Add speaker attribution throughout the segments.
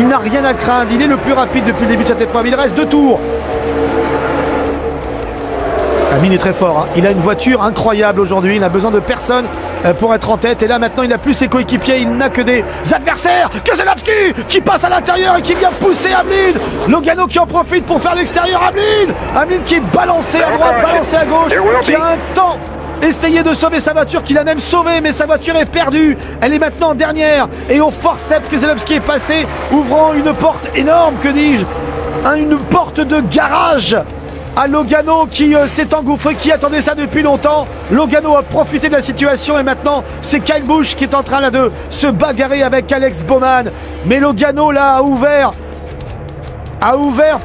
Speaker 1: Il n'a rien à craindre, il est le plus rapide depuis le début de cette épreuve. Il reste 2 tours. Amine est très fort, hein. Il a une voiture incroyable aujourd'hui, il n'a besoin de personne pour être en tête. Et là maintenant il n'a plus ses coéquipiers, il n'a que des adversaires. Keselowski qui passe à l'intérieur et qui vient pousser Hamlin. Logano qui en profite pour faire l'extérieur. Hamlin qui est balancé à droite, balancé à gauche, qui a un temps essayé de sauver sa voiture, qu'il a même sauvée, mais sa voiture est perdue. Elle est maintenant dernière et au forceps Keselowski est passé, ouvrant une porte énorme, que dis-je, une porte de garage à Logano qui s'est engouffré, qui attendait ça depuis longtemps. Logano a profité de la situation et maintenant c'est Kyle Busch qui est en train là de se bagarrer avec Alex Bowman. Mais Logano là a ouvert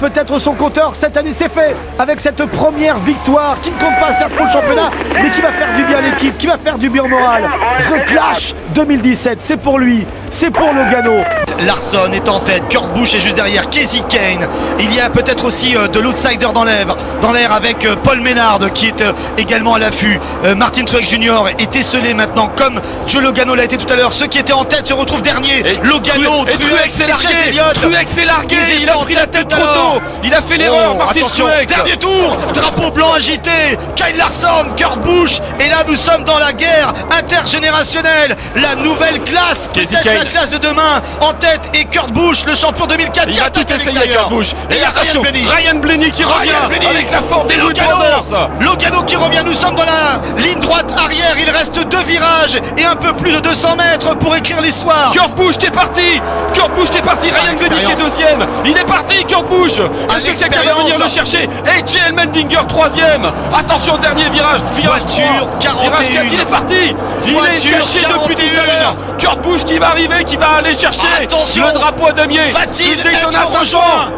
Speaker 1: peut-être son compteur cette année. C'est fait avec cette première victoire qui ne compte pas certes pour le championnat, mais qui va faire du bien à l'équipe, qui va faire du bien au moral. The Clash 2017, c'est pour lui, c'est pour Logano.
Speaker 2: Larson est en tête, Kurt Busch est juste derrière, Kasey Kahne. Il y a peut-être aussi de l'outsider dans l'air avec Paul Menard qui est également à l'affût. Martin Truex Jr. est esselé maintenant comme Joe Logano l'a été tout à l'heure. Ceux qui étaient en tête se retrouvent derniers. Logano, Truex et Chase Elliott.
Speaker 3: Truex s'est largué, il a pris la tête trop tôt. Il a fait l'erreur, Martin
Speaker 2: attention,
Speaker 3: Truex.
Speaker 2: Dernier tour, drapeau blanc agité, Kyle Larson, Kurt Busch. Et là nous sommes dans la guerre intergénérationnelle. La nouvelle classe, peut-être la classe de demain. En tête et Kurt Busch, le champion 2004.
Speaker 3: Il a tout essayé Kurt Busch. Et attention, Ryan Blaney qui revient avec la force des
Speaker 2: Logano qui revient. Nous sommes dans la ligne droite arrière. Il reste 2 virages et un peu plus de 200 mètres pour écrire l'histoire.
Speaker 3: Kurt Busch qui est parti. Ryan Blaney qui est deuxième. Il est parti, Kurt Busch. Est-ce que quelqu'un va venir le chercher? Et JL Mendinger troisième. Attention, dernier virage.
Speaker 2: Voiture 41.
Speaker 3: Il est parti. Il est caché depuis tout à l'heure. Kurt Busch qui va arriver, qui va aller chercher le drapeau à damier.
Speaker 2: Va-t-il être rejoint?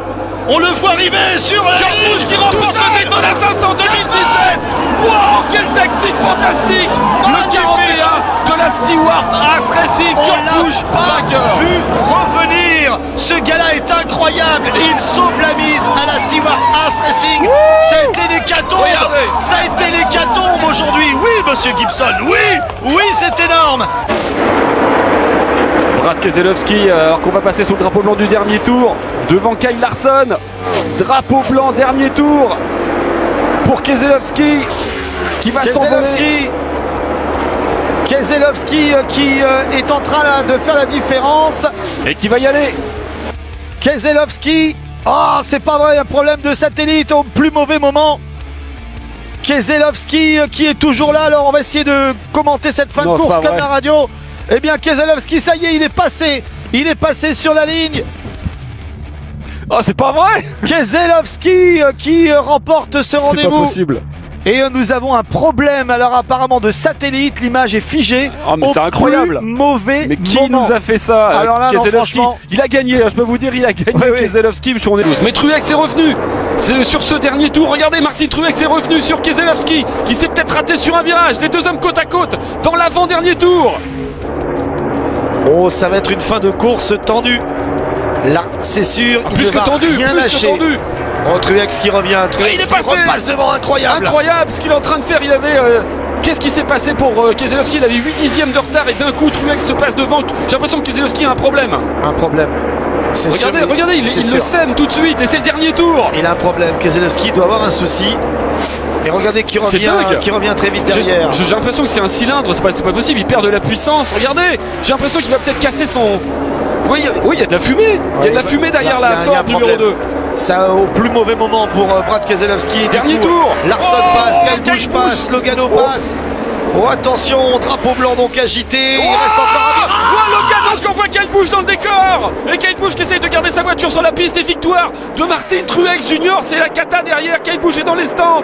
Speaker 2: On le voit arriver sur la
Speaker 3: Kurt Busch qui remporte le Daytona 500 2017. Wow, quelle tactique fantastique. Le 41 de la Stewart Haas Racing. Kurt Busch vainqueur.
Speaker 2: Vu revenir, ce gars-là est incroyable. Il sauve la mise à la Stewart Haas Racing. Ça a été l'hécatombe. Ça a été l'hécatombe aujourd'hui. Oui, monsieur Gibson. Oui, c'est énorme.
Speaker 3: Brad Keselowski, alors qu'on va passer sous le drapeau blanc du dernier tour, devant Kyle Larson. Drapeau blanc, dernier tour pour Keselowski qui va s'envoler.
Speaker 1: Keselowski qui est en train là, de faire la différence.
Speaker 3: Et qui va y aller.
Speaker 1: Keselowski, oh c'est pas vrai, un problème de satellite au plus mauvais moment. Keselowski qui est toujours là, alors on va essayer de commenter cette fin de course comme la radio. Eh bien Keselowski, ça y est, il est passé sur la ligne.
Speaker 3: Oh, c'est pas vrai.
Speaker 1: Keselowski qui remporte ce rendez-vous.
Speaker 3: C'est pas possible.
Speaker 1: Et nous avons un problème, alors apparemment de satellite, l'image est figée.
Speaker 3: Oh mais c'est incroyable.
Speaker 1: Mauvais
Speaker 3: mais qui
Speaker 1: moment.
Speaker 3: nous a fait ça?
Speaker 1: Alors là, non, franchement,
Speaker 3: il a gagné, je peux vous dire, il a gagné. Keselowski, on est 12. Mais Truex est revenu sur ce dernier tour. Regardez, Martin Truex est revenu sur Keselowski, qui s'est peut-être raté sur un virage. Les deux hommes côte à côte dans l'avant-dernier tour.
Speaker 1: Oh, ça va être une fin de course tendue. Là, c'est sûr, il ne va rien lâcher. Oh, Truex qui revient, Truex qui repasse devant, incroyable.
Speaker 3: Incroyable ce qu'il est en train de faire. Il avait... Qu'est-ce qui s'est passé pour Keselowski? Il avait 8 dixièmes de retard et d'un coup Truex se passe devant. J'ai l'impression que Keselowski a un problème.
Speaker 1: Un problème.
Speaker 3: Regardez, il le sème tout de suite et c'est le dernier tour.
Speaker 1: Il a un problème, Keselowski doit avoir un souci. Et regardez qui revient très vite derrière.
Speaker 3: J'ai l'impression que c'est un cylindre, c'est pas possible, il perd de la puissance. Regardez, j'ai l'impression qu'il va peut-être casser son... Oui, il y a de la fumée. Il y a de la fumée derrière la Ford numéro 2.
Speaker 1: Ça au plus mauvais moment pour Brad Keselowski.
Speaker 3: Dernier tour.
Speaker 1: Larson passe, Kyle Busch passe, Logano passe. Oh attention, drapeau blanc donc agité, il reste encore un...
Speaker 3: Logano qui envoie Kyle Busch dans le décor. Et Kyle Busch qui essaye de garder sa voiture sur la piste. Et victoire de Martin Truex Jr. C'est la cata derrière, Kyle Busch est dans les stands.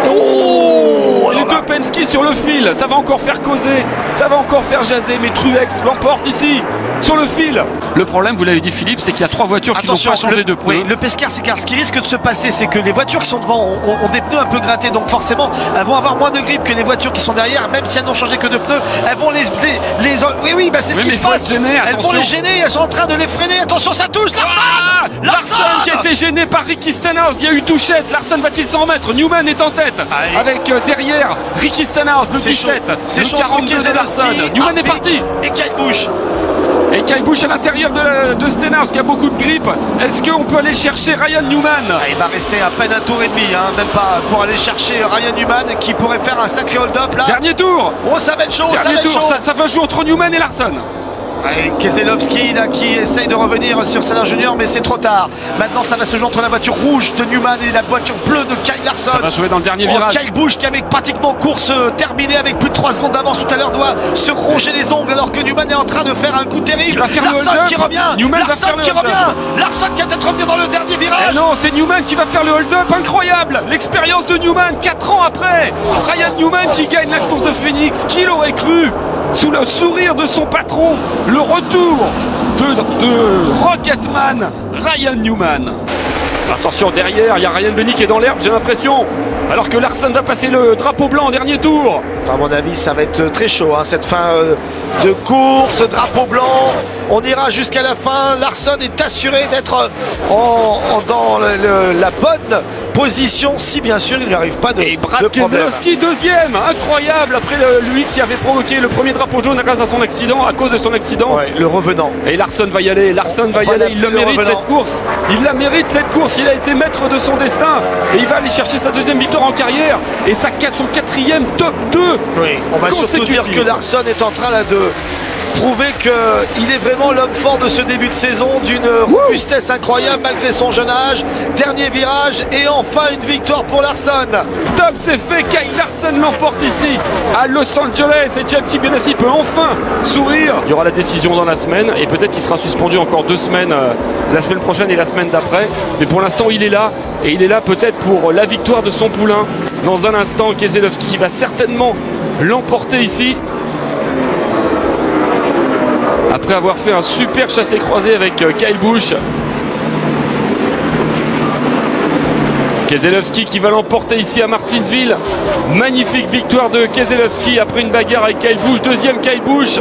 Speaker 3: Oh, les deux Penske sur le fil, ça va encore faire causer, ça va encore faire jaser, mais Truex l'emporte ici, sur le fil. Le problème, vous l'avez dit Philippe, c'est qu'il y a 3 voitures qui n'ont pas changé de pneus.
Speaker 2: Oui, le pescar, c'est car ce qui risque de se passer, c'est que les voitures qui sont devant ont des pneus un peu grattés, donc forcément, elles vont avoir moins de grip que les voitures qui sont derrière, même si elles n'ont changé que de pneus, elles vont oui, bah c'est ce qui se passe. Elles vont les gêner, elles sont en train de les freiner, attention, ça touche, Larson
Speaker 3: qui a été gêné par Ricky Stenhouse, il y a eu touchette, Larson va-t-il s'en remettre? Newman est en tête, avec derrière Ricky Stenhouse, le 17,
Speaker 2: c'est
Speaker 3: le 42 de Larson. Newman est parti.
Speaker 2: Et Kyle Busch.
Speaker 3: Et Kyle Busch à l'intérieur de Stennard, qui a beaucoup de grippe. Est-ce qu'on peut aller chercher Ryan Newman?
Speaker 2: Il va rester à peine un tour et demi, hein, même pas, pour aller chercher Ryan Newman qui pourrait faire un sacré hold-up là.
Speaker 3: Dernier tour.
Speaker 2: Oh, ça va être chaud, ça va être chaud.
Speaker 3: Ça va jouer entre Newman et Larson.
Speaker 2: Et Keselowski là qui essaye de revenir sur Stannard Junior, mais c'est trop tard. Maintenant ça va se jouer entre la voiture rouge de Newman et la voiture bleue de Kyle Larson.
Speaker 3: Ça va jouer dans le dernier virage.
Speaker 2: Kyle Busch qui avait pratiquement course terminée avec plus de 3 secondes d'avance tout à l'heure doit se ronger les ongles alors que Newman est en train de faire un coup terrible.
Speaker 3: Il va faire
Speaker 2: Larson qui revient.
Speaker 3: Newman
Speaker 2: Larson
Speaker 3: va faire
Speaker 2: qui
Speaker 3: le hold-up.
Speaker 2: revient. Larson qui va peut-être revenir dans le dernier virage.
Speaker 3: Eh non, c'est Newman qui va faire le hold-up. Incroyable. L'expérience de Newman 4 ans après. Ryan Newman qui gagne la course de Phoenix. Qui l'aurait cru? Sous le sourire de son patron, le retour de Rocketman, Ryan Newman. Attention derrière, il y a Ryan Blaney qui est dans l'herbe, j'ai l'impression. Alors que Larson va passer le drapeau blanc en dernier tour.
Speaker 2: À mon avis, ça va être très chaud, hein, cette fin de course, drapeau blanc. On ira jusqu'à la fin. Larson est assuré d'être dans la bonne position, si bien sûr il ne lui arrive pas de
Speaker 3: Et Brad
Speaker 2: problème.
Speaker 3: Keselowski deuxième, incroyable, après lui qui avait provoqué le premier drapeau jaune grâce à son accident, à cause de son accident.
Speaker 2: Ouais, le revenant.
Speaker 3: Et Larson va y aller, il le mérite cette course. Il la mérite cette course, il a été maître de son destin. Et il va aller chercher sa deuxième victoire en carrière et son quatrième top 2.
Speaker 2: Oui, on va surtout dire que Larson est en train là de prouver qu'il est vraiment l'homme fort de ce début de saison, d'une robustesse incroyable malgré son jeune âge. Dernier virage et enfin une victoire pour Larson.
Speaker 3: Top, c'est fait, Kyle Larson l'emporte ici à Los Angeles et Jeff Ganassi peut enfin sourire. Il y aura la décision dans la semaine et peut-être qu'il sera suspendu encore 2 semaines, la semaine prochaine et la semaine d'après. Mais pour l'instant il est là et il est là peut-être pour la victoire de son poulain. Dans un instant, Keselowski qui va certainement l'emporter ici. Après avoir fait un super chassé-croisé avec Kyle Busch. Keselowski qui va l'emporter ici à Martinsville. Magnifique victoire de Keselowski après une bagarre avec Kyle Busch. Deuxième Kyle Busch.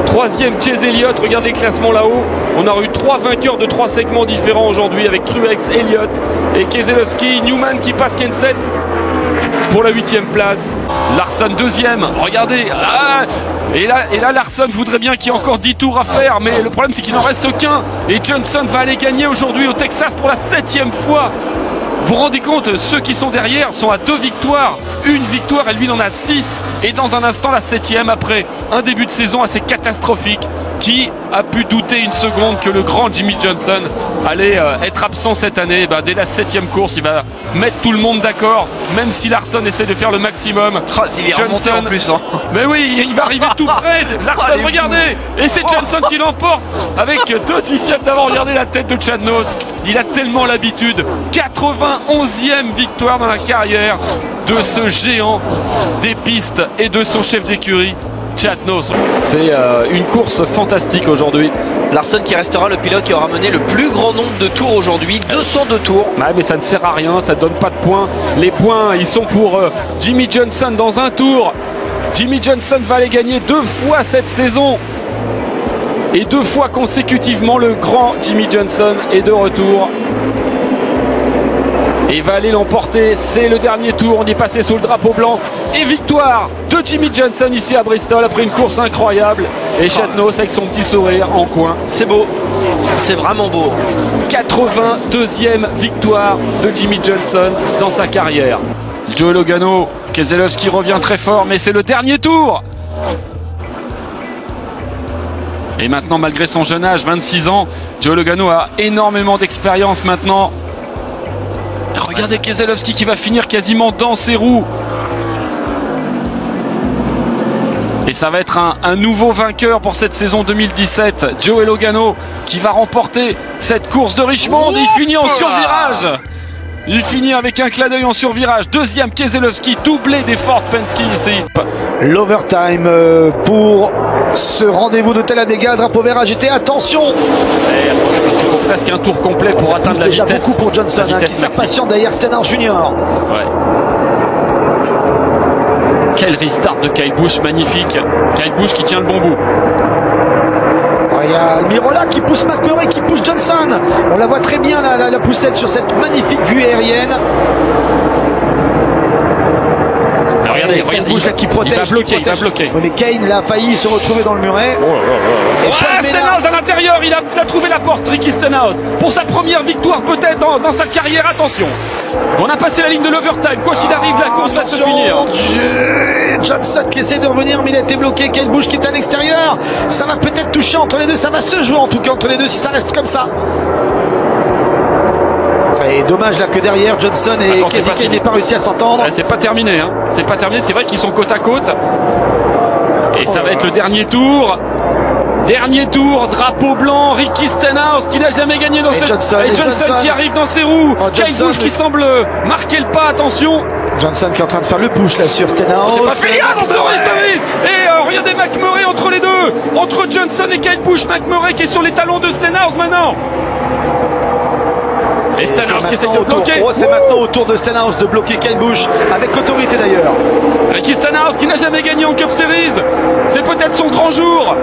Speaker 3: Troisième Chase Elliott. Regardez le classement là-haut. On aura eu 3 vainqueurs de 3 segments différents aujourd'hui avec Truex, Elliott et Keselowski. Newman qui passe Kenseth pour la 8e place. Larson deuxième. Regardez. Et là Larson voudrait bien qu'il y ait encore 10 tours à faire, mais le problème c'est qu'il n'en reste qu'un. Et Johnson va aller gagner aujourd'hui au Texas pour la 7e fois. Vous vous rendez compte, ceux qui sont derrière sont à 2 victoires. Une victoire et lui il en a 6. Et dans un instant la 7e après un début de saison assez catastrophique. Qui a pu douter une seconde que le grand Jimmy Johnson allait être absent cette année? Dès la 7e course il va mettre tout le monde d'accord. Même si Larson essaie de faire le maximum.
Speaker 4: Johnson en plus, hein.
Speaker 3: Mais oui, il va arriver tout près. Larson, regardez. Et c'est Johnson qui l'emporte avec 2 dixièmes d'avant. Regardez la tête de Chad Noss. Il a tellement l'habitude. 91e victoire dans la carrière de ce géant des pistes et de son chef d'écurie, Chad Noss. C'est une course fantastique aujourd'hui.
Speaker 4: Larson qui restera le pilote qui aura mené le plus grand nombre de tours aujourd'hui, 202 tours.
Speaker 3: Ouais, mais ça ne sert à rien, ça ne donne pas de points. Les points, ils sont pour Jimmy Johnson dans un tour. Jimmy Johnson va les gagner 2 fois cette saison. Et 2 fois consécutivement, le grand Jimmy Johnson est de retour. Et va aller l'emporter, c'est le dernier tour, on est passé sous le drapeau blanc. Et victoire de Jimmy Johnson ici à Bristol après une course incroyable. Et Chad Noss avec son petit sourire en coin.
Speaker 4: C'est beau, c'est vraiment beau.
Speaker 3: 82e victoire de Jimmy Johnson dans sa carrière. Joey Logano, Keselowski revient très fort, mais c'est le dernier tour. Et maintenant, malgré son jeune âge, 26 ans, Joey Logano a énormément d'expérience maintenant. Regardez Keselowski qui va finir quasiment dans ses roues. Et ça va être un nouveau vainqueur pour cette saison 2017. Joey Logano qui va remporter cette course de Richmond. Il finit en survirage. Il finit avec un clin d'œil en survirage. Deuxième Keselowski, doublé des Ford Penske ici.
Speaker 2: L'overtime pour ce rendez-vous de Talladega, drapeau vert agité. Attention,
Speaker 3: parce qu'il faut presque un tour complet pour atteindre la
Speaker 2: déjà
Speaker 3: vitesse.
Speaker 2: beaucoup pour Johnson, qui s'impatiente derrière Stannard Junior.
Speaker 3: Ouais. Quel restart de Kyle Busch, magnifique. Kyle Busch qui tient le bon bout.
Speaker 2: Il y a Almirola qui pousse McMurray, qui pousse Johnson. On la voit très bien la poussette sur cette magnifique vue aérienne.
Speaker 3: regardez,
Speaker 1: Bouche là qui protège.
Speaker 3: Il va bloquer.
Speaker 1: Oui, mais Kane il a failli se retrouver dans le muret.
Speaker 3: Stenhouse à l'intérieur, il a trouvé la porte, Ricky Stenhouse. Pour sa première victoire peut-être dans sa carrière, attention. On a passé la ligne de l'overtime, quoi qu'il arrive, la course va se finir.
Speaker 1: Johnson qui essaie de revenir, mais il a été bloqué. Kane Bush qui est à l'extérieur. Ça va peut-être toucher entre les deux, ça va se jouer en tout cas entre les deux si ça reste comme ça. Et dommage là que derrière Johnson et Casey Kane n'aient pas réussi à s'entendre.
Speaker 3: C'est pas terminé, hein. C'est pas terminé, c'est vrai qu'ils sont côte à côte. Et ça va être le dernier tour. Dernier tour, drapeau blanc, Ricky Stenhouse qui n'a jamais gagné dans cette...
Speaker 1: Johnson
Speaker 3: qui arrive dans ses roues. Kyle Busch qui semble marquer le pas, attention.
Speaker 1: Johnson qui est en train de faire le push là sur Stenhouse.
Speaker 3: C'est pas fini, attention, et regardez McMurray entre les deux. Entre Johnson et Kyle Busch, McMurray qui est sur les talons de Stenhouse maintenant. Et Stenhouse qui essaie de bloquer.
Speaker 1: C'est maintenant au tour de Stenhouse de bloquer Kyle Busch avec autorité d'ailleurs.
Speaker 3: Ricky Stenhouse qui n'a jamais gagné en Cup Series. C'est peut-être son grand jour.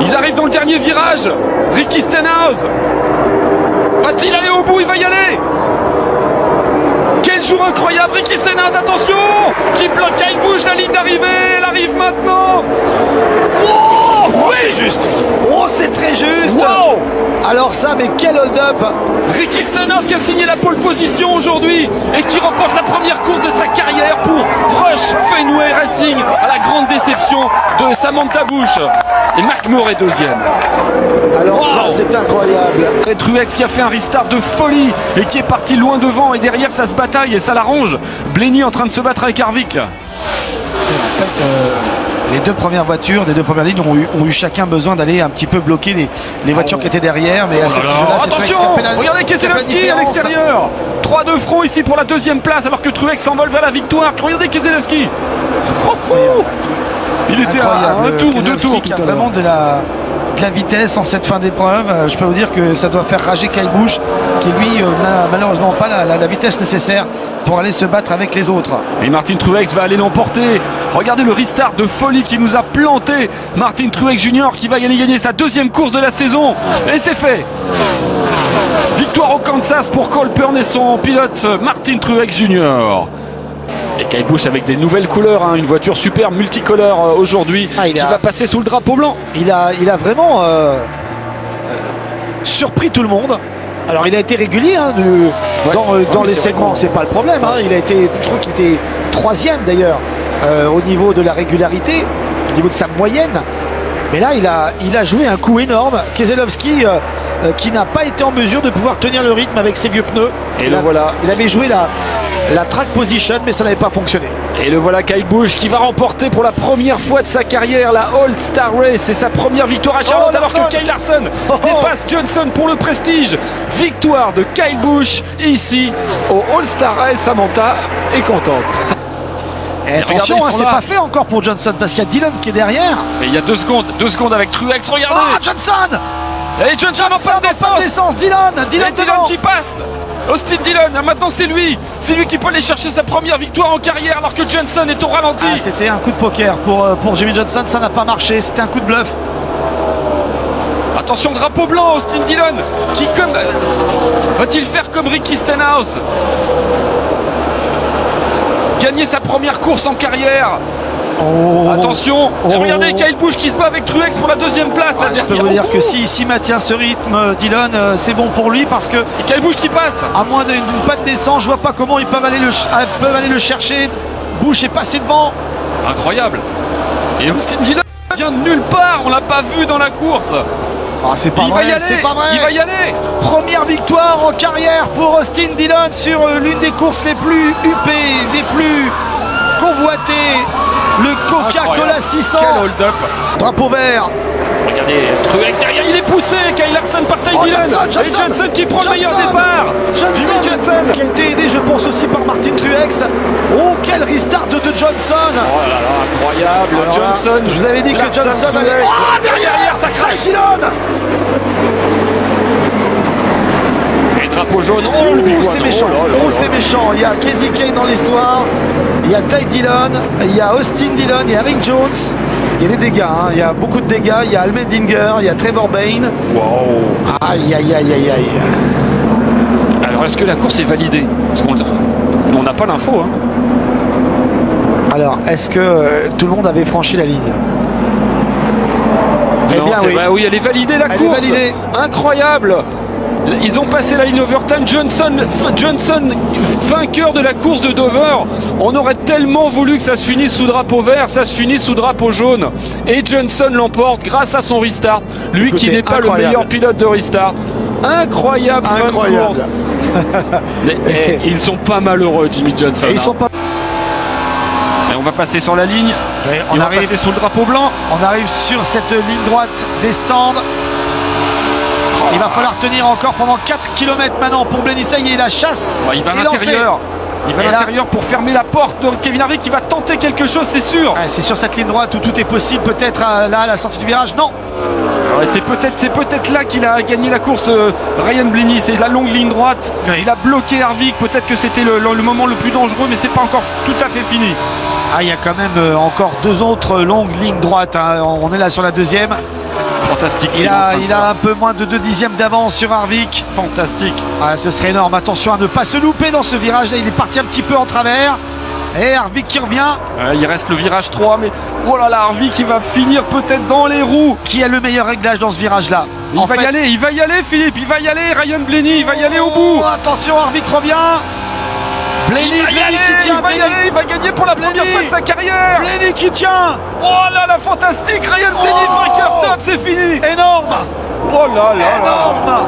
Speaker 3: Ils arrivent dans le dernier virage. Ricky Stenhouse va-t-il aller au bout? Il va y aller. Quel jour incroyable, Ricky Stenhouse, attention, qui bloque Kyle Busch, la ligne d'arrivée. Elle arrive maintenant.
Speaker 1: Oui, c'est juste. Oh, c'est très juste.
Speaker 3: Wow.
Speaker 1: Alors ça, mais quel hold-up.
Speaker 3: Ricky Stenhouse qui a signé la pole position aujourd'hui et qui remporte la première course de sa carrière pour Rush Fenway Racing, à la grande déception de Samantha Bush. Et McMurray deuxième.
Speaker 1: Alors ça, c'est incroyable.
Speaker 3: Et Truex qui a fait un restart de folie et qui est parti loin devant, et derrière ça se bataille et ça l'arrange. Blaney en train de se battre avec Harvick.
Speaker 1: En fait, les deux premières voitures des deux premières lignes ont eu chacun besoin d'aller un petit peu bloquer les voitures qui étaient derrière. Mais à ce jeu-là, c'est
Speaker 3: attention, regardez Keselowski à l'extérieur. 3 de front ici pour la deuxième place, alors que Truex s'envole vers la victoire. Regardez Keselowski. Il était à un tour ou deux tours.
Speaker 1: Il y a vraiment de la vitesse en cette fin d'épreuve. Je peux vous dire que ça doit faire rager Kyle Busch, qui lui n'a malheureusement pas la vitesse nécessaire pour aller se battre avec les autres.
Speaker 3: Et Martin Truex va aller l'emporter. Regardez le restart de folie qui nous a planté. Martin Truex Jr. qui va gagner sa deuxième course de la saison. Et c'est fait. Victoire au Kansas pour Colburn et son pilote Martin Truex Jr. Et Kyle Busch avec des nouvelles couleurs, hein, une voiture super multicolore aujourd'hui qui va passer sous le drapeau blanc.
Speaker 1: Il a vraiment surpris tout le monde. Alors il a été régulier hein, dans les segments, c'est pas le problème. Hein. Je crois qu'il était 3e d'ailleurs au niveau de la régularité, au niveau de sa moyenne. Mais là il a joué un coup énorme. Keselowski qui n'a pas été en mesure de pouvoir tenir le rythme avec ses vieux pneus.
Speaker 3: Et le voilà.
Speaker 1: Il avait joué la track position, mais ça n'avait pas fonctionné.
Speaker 3: Et le voilà Kyle Busch qui va remporter pour la première fois de sa carrière la All-Star Race. C'est sa première victoire à Charlotte, alors que Kyle Larson dépasse Johnson pour le prestige. Victoire de Kyle Busch ici au All-Star Race. Samantha est contente.
Speaker 1: Et attention, c'est pas fait encore pour Johnson parce qu'il y a Dillon qui est derrière.
Speaker 3: Et il y a 2 secondes avec Truex, regardez.
Speaker 1: Johnson.
Speaker 3: Et Johnson en panne d'essence. Dillon qui passe. Austin Dillon, maintenant c'est lui qui peut aller chercher sa première victoire en carrière alors que Johnson est au ralenti.
Speaker 1: C'était un coup de poker pour Jimmy Johnson, ça n'a pas marché, c'était un coup de bluff.
Speaker 3: Attention, drapeau blanc, Austin Dillon qui va-t-il faire comme Ricky Stenhouse, gagner sa première course en carrière? Attention, regardez Kyle Busch qui se bat avec Truex pour la deuxième place.
Speaker 1: Je peux vous dire que s'il maintient ce rythme, Dillon, c'est bon pour lui parce que
Speaker 3: et Kyle Busch qui passe.
Speaker 1: À moins d'une patte d'essence, je vois pas comment ils peuvent aller le chercher. Busch est passé devant.
Speaker 3: Incroyable. Et Austin Dillon vient de nulle part, on l'a pas vu dans la course.
Speaker 1: C'est pas vrai, c'est pas vrai.
Speaker 3: Il va y aller.
Speaker 1: Première victoire en carrière pour Austin Dillon sur l'une des courses les plus huppées, les plus convoitées. Le Coca-Cola 600.
Speaker 3: Quel hold-up.
Speaker 1: Drapeau vert.
Speaker 3: Regardez, Truex derrière, il est poussé. Kyle Larson par Ty Dillon. Et Johnson qui prend le meilleur départ.
Speaker 1: Johnson qui a été aidé, je pense, aussi par Martin Truex. Oh, quel restart de Johnson.
Speaker 3: Oh là là, incroyable. Alors, Johnson.
Speaker 1: Je vous avais dit que Johnson allait.
Speaker 3: Derrière, ça crache.
Speaker 1: Ty Dillon.
Speaker 3: Et drapeau jaune. Oh,
Speaker 1: c'est méchant. C'est méchant. Il y a Casey Kane dans l'histoire. Il y a Ty Dillon, il y a Austin Dillon, il y a Rick Jones. Il y a des dégâts, hein. Il y a beaucoup de dégâts. Il y a Allmendinger, il y a Trevor Bayne.
Speaker 3: Wow.
Speaker 1: Aïe.
Speaker 3: Alors est-ce que la course est validée? On n'a pas l'info. Hein.
Speaker 1: Alors, est-ce que tout le monde avait franchi la ligne?
Speaker 3: Eh bien, oui. Vrai, oui, elle est validée la course. Est validée. Incroyable. Ils ont passé la ligne overtime. Johnson, vainqueur de la course de Dover. On aurait tellement voulu que ça se finisse sous drapeau vert, ça se finit sous drapeau jaune. Et Johnson l'emporte grâce à son restart. Lui Écoutez, qui n'est pas le meilleur pilote de restart. Incroyable. Fin de course. Mais, ils sont pas malheureux, Jimmy Johnson.
Speaker 1: Ils sont pas...
Speaker 3: Et on va passer sur la ligne.
Speaker 1: Oui,
Speaker 3: on va passer sous le drapeau blanc.
Speaker 1: On arrive sur cette ligne droite des stands. Il va falloir tenir encore pendant 4 km maintenant pour Blenny. Ça y est, la chasse.
Speaker 3: Il va à l'intérieur. Il va à l'intérieur pour fermer la porte de Kevin Harvick qui va tenter quelque chose, c'est sûr.
Speaker 1: C'est sur cette ligne droite où tout est possible, peut-être là à la sortie du virage. Non.
Speaker 3: C'est peut-être là qu'il a gagné la course, Ryan Blaney. C'est la longue ligne droite. Il a bloqué Harvick. Peut-être que c'était le moment le plus dangereux, mais c'est pas encore tout à fait fini.
Speaker 1: Il y a quand même encore 2 autres longues lignes droites. Hein. On est là sur la deuxième.
Speaker 3: Fantastique.
Speaker 1: Il a un peu moins de 2 dixièmes d'avance sur Harvick.
Speaker 3: Fantastique.
Speaker 1: Ce serait énorme. Attention à ne pas se louper dans ce virage là. Il est parti un petit peu en travers. Et Harvick qui revient.
Speaker 3: Il reste le virage 3, mais oh là là, Harvick qui va finir peut-être dans les roues.
Speaker 1: Qui a le meilleur réglage dans ce virage là?
Speaker 3: Il va y aller Philippe, il va y aller. Ryan Blaney, il va y aller au bout.
Speaker 1: Attention, Harvick revient. Blaney qui tient.
Speaker 3: Il va gagner pour la première fois de sa carrière.
Speaker 1: Blaney qui tient.
Speaker 3: Oh là là, fantastique. Ryan Blaney, vainqueur, top, c'est fini.
Speaker 1: Énorme.
Speaker 3: Oh là là.
Speaker 1: Énorme.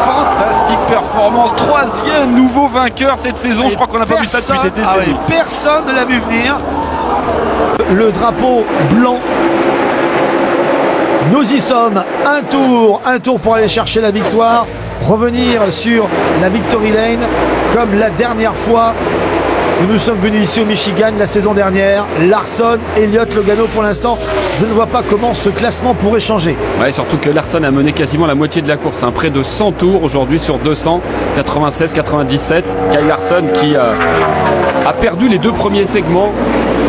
Speaker 3: Fantastique performance. 3e nouveau vainqueur cette saison. Je crois qu'on n'a pas vu ça depuis des décennies.
Speaker 1: Personne ne l'a vu venir. Le drapeau blanc. Nous y sommes. Un tour pour aller chercher la victoire. Revenir sur la Victory Lane comme la dernière fois où nous sommes venus ici au Michigan la saison dernière. Larson, Elliott, Logano pour l'instant. Je ne vois pas comment ce classement pourrait changer.
Speaker 3: Ouais, surtout que Larson a mené quasiment la moitié de la course. Près de 100 tours aujourd'hui sur 200. 96-97. Kyle Larson qui a perdu les 2 premiers segments.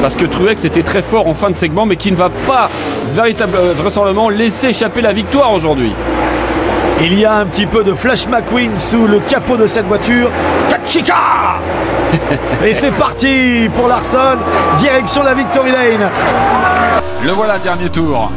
Speaker 3: Parce que Truex était très fort en fin de segment, mais qui ne va pas vraisemblablement laisser échapper la victoire aujourd'hui.
Speaker 1: Il y a un petit peu de Flash McQueen sous le capot de cette voiture. Tachika. Et c'est parti pour Larson, direction la Victory Lane.
Speaker 3: Le voilà, dernier tour.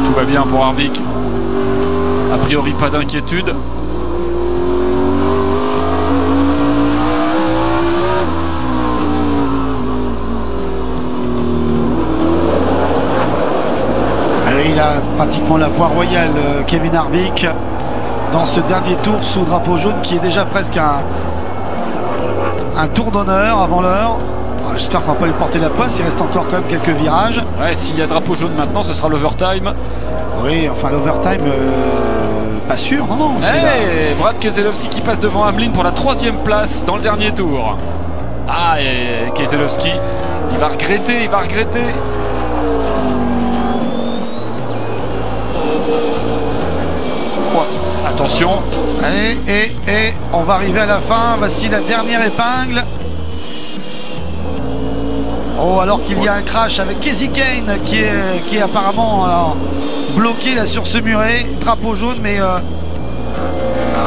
Speaker 3: Tout va bien pour Harvick. A priori, pas d'inquiétude.
Speaker 1: Il a pratiquement la voie royale, Kevin Harvick, dans ce dernier tour sous drapeau jaune qui est déjà presque un tour d'honneur avant l'heure. J'espère qu'on va pas lui porter la poisse, il reste encore quand même quelques virages.
Speaker 3: Ouais, s'il y a drapeau jaune maintenant, ce sera l'overtime.
Speaker 1: Oui, enfin l'overtime, pas sûr, non.
Speaker 3: Hey, Brad Keselowski qui passe devant Hamlin pour la 3e place dans le dernier tour. Et Keselowski, il va regretter. Attention.
Speaker 1: Allez, et on va arriver à la fin. Voici la dernière épingle. Oh, alors qu'il y a un crash avec Casey Kane qui est apparemment bloqué là sur ce muret. Drapeau jaune, mais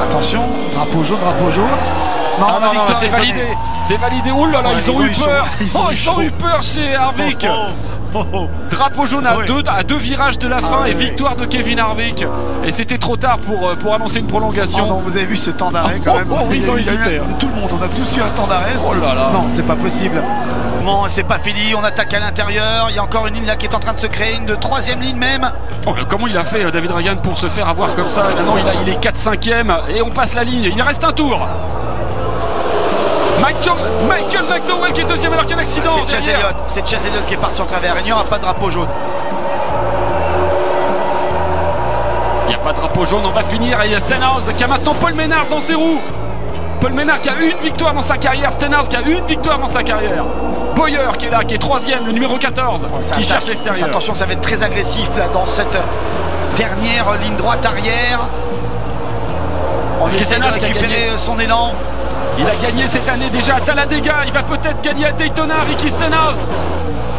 Speaker 1: attention, drapeau jaune.
Speaker 3: Non, c'est validé. C'est validé. Ouh là là, ils ont eu peur. Ils ont eu peur chez Harvick. Drapeau jaune à deux virages de la fin et victoire de Kevin Harvick. Et c'était trop tard pour annoncer une prolongation.
Speaker 1: Non, vous avez vu ce temps d'arrêt quand même.
Speaker 3: Ils ont hésité.
Speaker 1: Tout le monde, on a tous eu un temps d'arrêt.
Speaker 3: Oh là là.
Speaker 1: Non, c'est pas possible. Bon, c'est pas fini, on attaque à l'intérieur. Il y a encore une ligne là qui est en train de se créer, une 3e ligne même.
Speaker 3: Oh, comment il a fait David Ryan pour se faire avoir comme ça? Maintenant il est 4-5e et on passe la ligne. Il reste un tour. Michael McDowell qui est 2e alors qu'il y a un accident.
Speaker 1: C'est Chase Elliott qui est parti en travers. Il n'y aura pas de drapeau jaune.
Speaker 3: Il n'y a pas de drapeau jaune, on va finir. Et il y a Stenhouse qui a maintenant Paul Menard dans ses roues. Paul Menard qui a une victoire dans sa carrière. Stenhouse qui a une victoire dans sa carrière. Boyer qui est là, qui est 3e, le numéro 14, qui cherche l'extérieur.
Speaker 1: Attention, ça va être très agressif là dans cette dernière ligne droite arrière. On essaie de récupérer son élan.
Speaker 3: Il a gagné cette année déjà à Talladega. Il va peut-être gagner à Daytona, Ricky Stenhouse.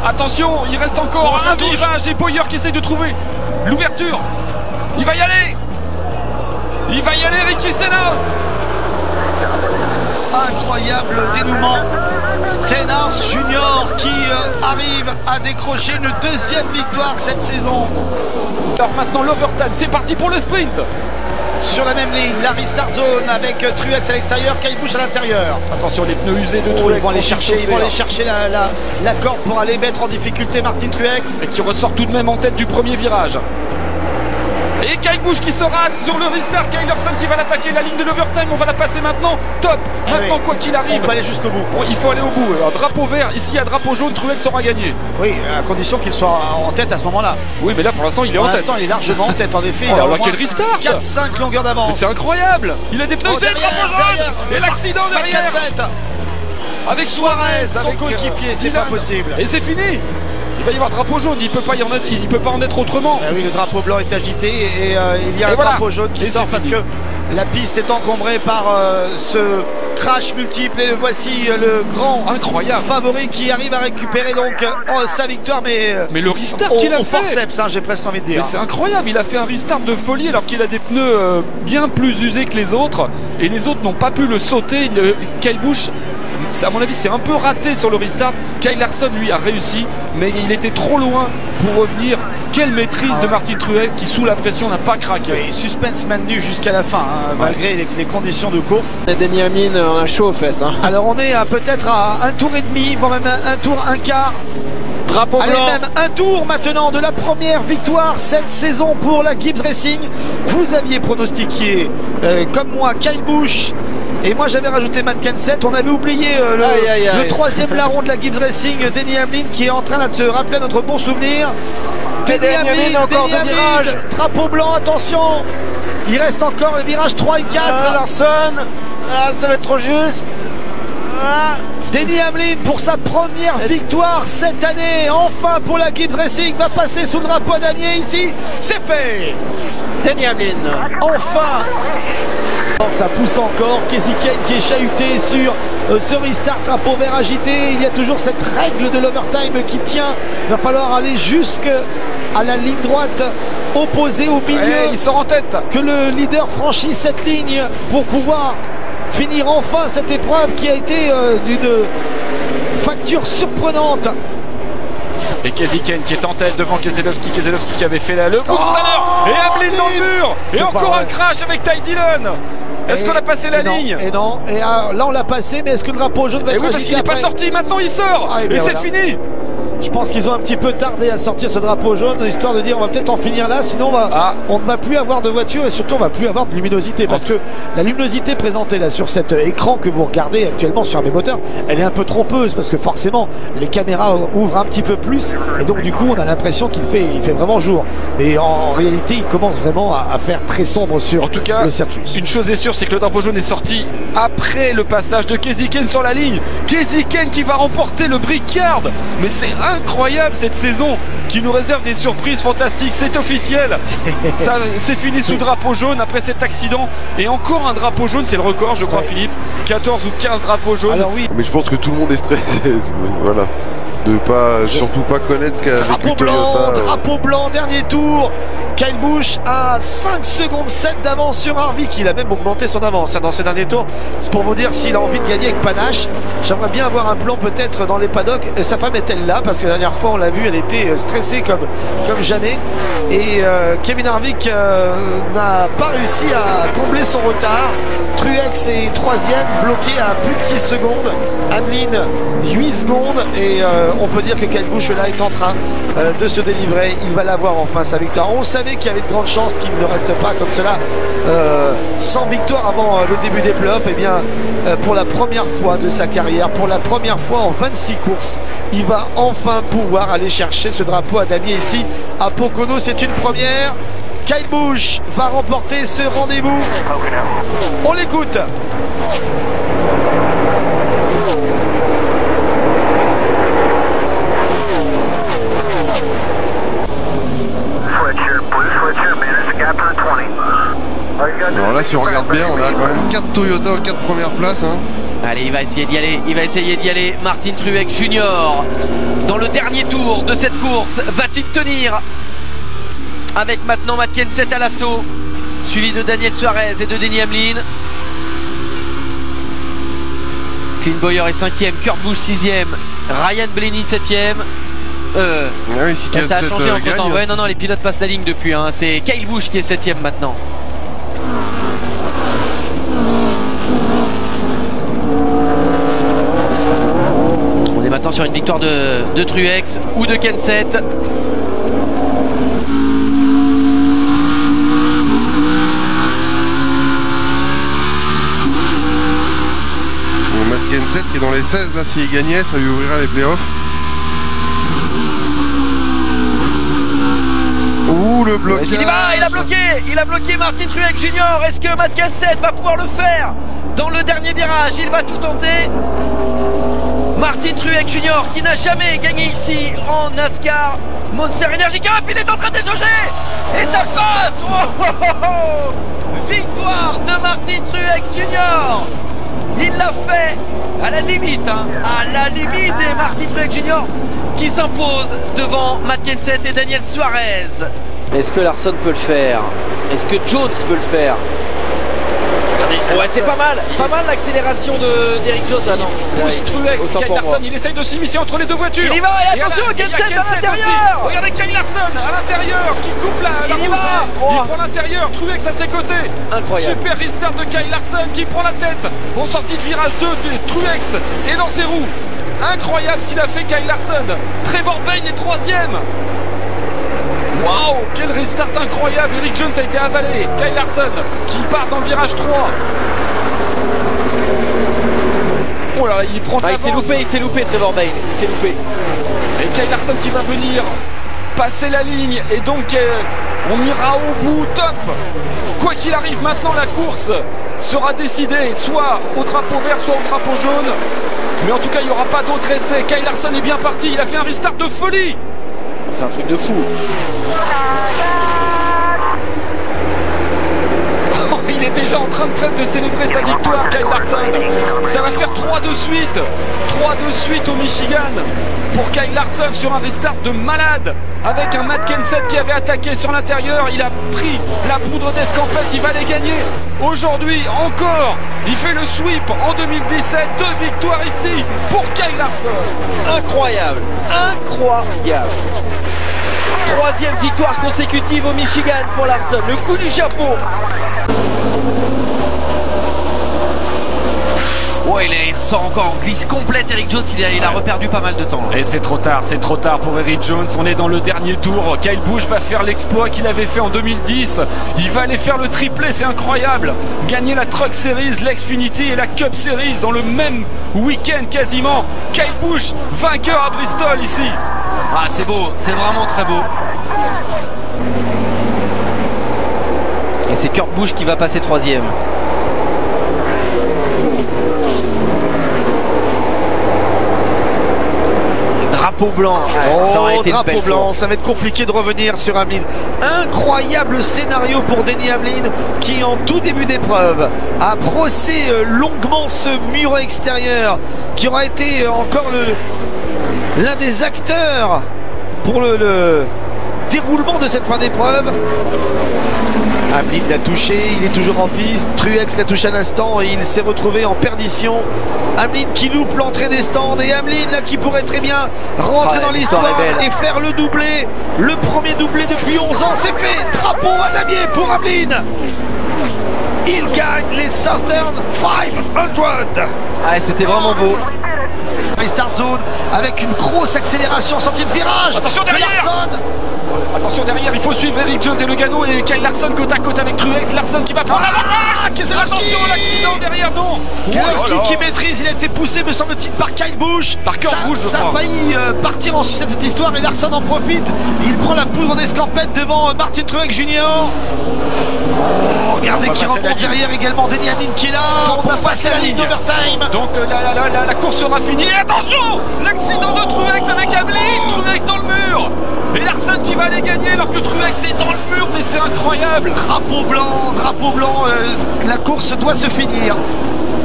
Speaker 3: Attention, il reste encore un virage et Bowyer qui essaie de trouver l'ouverture. Il va y aller. Il va y aller, Ricky Stenhouse.
Speaker 2: Incroyable dénouement. Stenhouse Junior qui arrive à décrocher une deuxième victoire cette saison.
Speaker 3: Alors maintenant l'overtime, c'est parti pour le sprint.
Speaker 2: Sur la même ligne, la restart zone avec Truex à l'extérieur, Kyle Busch à l'intérieur.
Speaker 3: Attention, les pneus usés de Truex.
Speaker 2: Ils vont aller chercher la corde pour aller mettre en difficulté Martin Truex.
Speaker 3: Et qui ressort tout de même en tête du premier virage. Et Kyle Busch qui se rate sur le restart. Kyle Larson qui va l'attaquer, la ligne de l'overtime, on va la passer maintenant. Top. Maintenant, quoi qu'il arrive,
Speaker 2: on va aller jusqu'au bout.
Speaker 3: Bon, il faut aller au bout. Un drapeau vert, ici il y a drapeau jaune, Truex aura gagné.
Speaker 2: Oui, à condition qu'il soit en tête à ce moment-là.
Speaker 3: Oui, mais là pour l'instant il est en tête.
Speaker 2: Pour l'instant il est largement en tête, en effet.
Speaker 3: Oh,
Speaker 2: il a au moins
Speaker 3: quel restart,
Speaker 2: 4-5 longueurs d'avance.
Speaker 3: C'est incroyable. Il a des pneus usés, drapeau jaune. Et l'accident derrière.
Speaker 2: 4-7.
Speaker 3: Avec Suarez,
Speaker 2: son coéquipier, c'est pas possible.
Speaker 3: Et c'est fini. Il va y avoir drapeau jaune, il peut pas en être autrement.
Speaker 2: Ah oui, le drapeau blanc est agité et il y a un drapeau jaune qui sort parce que la piste est encombrée par ce crash multiple et voici le grand favori qui arrive à récupérer donc sa victoire, mais
Speaker 3: le restart qu'il a fait
Speaker 2: forceps, j'ai presque envie de dire.
Speaker 3: C'est incroyable, il a fait un restart de folie alors qu'il a des pneus bien plus usés que les autres et les autres n'ont pas pu le sauter. Kyle Busch, à mon avis, c'est un peu raté sur le restart. Kyle Larson, lui, a réussi, mais il était trop loin pour revenir. Quelle maîtrise de Martin Truex qui, sous la pression, n'a pas craqué.
Speaker 2: Oui, suspense maintenu jusqu'à la fin, malgré les conditions de course.
Speaker 4: Denny Hamlin, on a chaud aux fesses.
Speaker 2: Alors, on est peut-être à un tour et demi, voire même un tour, un quart.
Speaker 4: Drapeau blanc.
Speaker 2: Allez, même un tour maintenant de la première victoire cette saison pour la Gibbs Racing. Vous aviez pronostiqué, comme moi, Kyle Busch. Et moi j'avais rajouté Matt Kenseth. On avait oublié le troisième larron de la Gibbs Racing, Denny Hamlin, qui est en train de se rappeler notre bon souvenir. Denny Hamlin, encore deux virages. Drapeau blanc, attention. Il reste encore le virage 3 et 4.
Speaker 4: Larson, ça va être trop juste.
Speaker 2: Denny Hamlin pour sa première victoire cette année. Enfin pour la Gibbs Racing, va passer sous le drapeau damier ici. C'est fait.
Speaker 4: Denny Hamlin.
Speaker 2: Enfin. Ça pousse encore, Kasey Kahne qui est chahuté sur ce restart, drapeau vert agité. Il y a toujours cette règle de l'overtime qui tient. Il va falloir aller jusqu'à la ligne droite opposée au milieu.
Speaker 3: Ouais, il sort en tête.
Speaker 2: Que le leader franchisse cette ligne pour pouvoir finir enfin cette épreuve qui a été d'une facture surprenante.
Speaker 3: Et Kasey Kahne qui est en tête devant Keselowski qui avait fait le coup tout à l'heure. Et Hamlin dans le mur. Et encore un crash avec Ty Dillon. Est-ce qu'on a passé la ligne?
Speaker 2: Et non, et là on l'a passé, mais est-ce que le drapeau jaune va être
Speaker 3: parce qu'il n'est pas sorti, maintenant il sort. Et c'est fini.
Speaker 2: Je pense qu'ils ont un petit peu tardé à sortir ce drapeau jaune, histoire de dire on va peut-être en finir là, sinon on ne va plus avoir de voiture et surtout on va plus avoir de luminosité, parce que la luminosité présentée là sur cet écran que vous regardez actuellement sur mes moteurs, elle est un peu trompeuse parce que forcément les caméras ouvrent un petit peu plus et donc du coup on a l'impression qu'il fait vraiment jour, mais en réalité il commence vraiment à faire très sombre sur le circuit.
Speaker 3: Une chose est sûre, c'est que le drapeau jaune est sorti après le passage de Kasey Kahne sur la ligne. Kasey Kahne qui va remporter le Brickyard, mais c'est incroyable cette saison qui nous réserve des surprises fantastiques. C'est officiel, c'est fini sous drapeau jaune après cet accident. Et encore un drapeau jaune, c'est le record je crois, Philippe, 14 ou 15 drapeaux jaunes.
Speaker 2: Alors oui,
Speaker 5: mais je pense que tout le monde est stressé. Voilà, de surtout pas connaître ce qu'a vécu Toyota.
Speaker 2: Drapeau blanc, dernier tour. Kyle Busch a 5 secondes 7 d'avance sur Harvick. Il a même augmenté son avance dans ces derniers tours. C'est pour vous dire s'il a envie de gagner avec panache. J'aimerais bien avoir un plan peut-être dans les paddocks. Sa femme est-elle là? Parce que la dernière fois on l'a vu, elle était stressée comme jamais. Et Kevin Harvick n'a pas réussi à combler son retard. Truex est 3ème, bloqué à plus de 6 secondes. Hamlin 8 secondes. Et on peut dire que Kyle Busch là est en train de se délivrer. Il va l'avoir enfin sa victoire. On savait qu'il y avait de grandes chances qu'il ne reste pas comme cela sans victoire avant le début des playoffs. Et bien pour la première fois de sa carrière, pour la première fois en 26 courses, il va enfin pouvoir aller chercher ce drapeau à damier ici à Pocono. C'est une première. Kyle Busch va remporter ce rendez-vous. On l'écoute.
Speaker 5: Alors là, si on regarde bien, on a quand même 4 Toyota aux 4 premières places.
Speaker 4: Allez, il va essayer d'y aller, Martin Truex Junior. Dans le dernier tour de cette course, va-t-il tenir? Avec maintenant Matt Kenseth à l'assaut, suivi de Daniel Suarez et de Denny Hamlin. Clint Bowyer est 5ème, Kurt Busch 6ème, Ryan Blaney 7ème.
Speaker 5: Oui, si
Speaker 4: ça a changé entre temps. Ouais, non, les pilotes passent la ligne depuis. Hein. C'est Kyle Busch qui est 7ème maintenant. On est maintenant sur une victoire de Truex ou de Kenseth.
Speaker 5: Matt Kenseth qui est dans les 16, là, s'il gagnait, ça lui ouvrirait les playoffs. Ouh, le blocage!
Speaker 4: Il a bloqué Martin Truex Junior. Est-ce que Matt Kenseth va pouvoir le faire dans le dernier virage? Il va tout tenter. Martin Truex Junior qui n'a jamais gagné ici en NASCAR Monster Energy Cup. Il est en train d'échanger et ça passe. Victoire de Martin Truex Junior. Il l'a fait à la limite, hein, à la limite, et Martin Truex Junior qui s'impose devant Matt Kenseth et Daniel Suarez. Est-ce que Larson peut le faire? Est-ce que Jones peut le faire? Ouais, c'est pas mal l'accélération d'Eric Jones là, non?
Speaker 3: Pousse Truex, Kyle Larson, il essaye de s'immiscer entre les deux voitures.
Speaker 4: Il y va, et attention, Kenseth à l'intérieur.
Speaker 3: Regardez Kyle Larson à l'intérieur qui coupe la route. Il prend l'intérieur, Truex à ses côtés.
Speaker 4: Incroyable.
Speaker 3: Super restart de Kyle Larson qui prend la tête en sortie de virage 2 de Truex et dans ses roues. Incroyable ce qu'il a fait Kyle Larson. Trevor Bayne est 3ème. Waouh, quel restart incroyable. Eric Jones a été avalé. Kyle Larson qui part dans le virage 3. Oh là, il prend de l'avance.
Speaker 4: Il s'est loupé Trevor Bayne. Il s'est loupé.
Speaker 3: Et Kyle Larson qui va venir passer la ligne. Et donc on ira au bout. Top. Quoi qu'il arrive maintenant, la course sera décidée soit au drapeau vert, soit au drapeau jaune. Mais en tout cas, il n'y aura pas d'autre essai. Kyle Larson est bien parti. Il a fait un restart de folie.
Speaker 4: C'est un truc de fou.
Speaker 3: Oh, il est déjà en train de presque de célébrer sa victoire, Kyle Larson. Ça va faire 3 de suite. 3 de suite au Michigan pour Kyle Larson sur un restart de malade. Avec un Matt Kenseth qui avait attaqué sur l'intérieur. Il a pris la poudre d'escampette. Il va les gagner. Aujourd'hui, encore, il fait le sweep en 2017. 2 victoires ici pour Kyle Larson.
Speaker 4: Incroyable. Incroyable. 3e victoire consécutive au Michigan pour Larson. Le coup du chapeau. Ouais, il ressort encore en glisse complète. Eric Jones, il a reperdu pas mal de temps.
Speaker 3: Et c'est trop tard pour Eric Jones. On est dans le dernier tour. Kyle Busch va faire l'exploit qu'il avait fait en 2010. Il va aller faire le triplé, c'est incroyable. Gagner la Truck Series, l'Xfinity et la Cup Series dans le même week-end quasiment. Kyle Busch, vainqueur à Bristol ici.
Speaker 4: Ah, c'est beau, c'est vraiment très beau. Et c'est Kurt Busch qui va passer 3ème. Drapeau blanc.
Speaker 1: Drapeau blanc, ça va être compliqué de revenir sur Hamlin. Incroyable scénario pour Denny Hamlin qui en tout début d'épreuve a brossé longuement ce mur extérieur qui aura été encore l'un des acteurs pour le déroulement de cette fin d'épreuve. Hamlin l'a touché, il est toujours en piste. Truex l'a touché à l'instant et il s'est retrouvé en perdition. Hamlin qui loupe l'entrée des stands et Hamlin là qui pourrait très bien rentrer dans l'histoire et faire le doublé. Le premier doublé depuis 11 ans, c'est fait. Drapeau à damier pour Hamlin. Il gagne les Southern 500.
Speaker 4: Ah, c'était vraiment beau.
Speaker 1: Restart zone avec une grosse accélération sortie de virage.
Speaker 3: Attention derrière. Attention derrière, il faut suivre Eric Jones et le Gano et Kyle Larson côte à côte avec Truex. Larson qui va prendre l'avantage. Attention à l'accident derrière, non.
Speaker 1: Keselowski qui maîtrise, il a été poussé me semble-t-il par Kyle Busch.
Speaker 3: Par Kurt Busch, je crois.
Speaker 1: Ça a failli partir en sucette cette histoire et Larson en profite. Il prend la poudre d'escampette devant Martin Truex Junior. Regardez qui remonte derrière également Denny Hamlin qui est là. On a passé la ligne d'overtime.
Speaker 3: Donc la course sera finie. Et attention, l'accident de Truex avec Hamlin. Truex dans le mur. Et Larson qui va aller gagner alors que Truex est dans le mur, mais c'est incroyable.
Speaker 1: Drapeau blanc, la course doit se finir.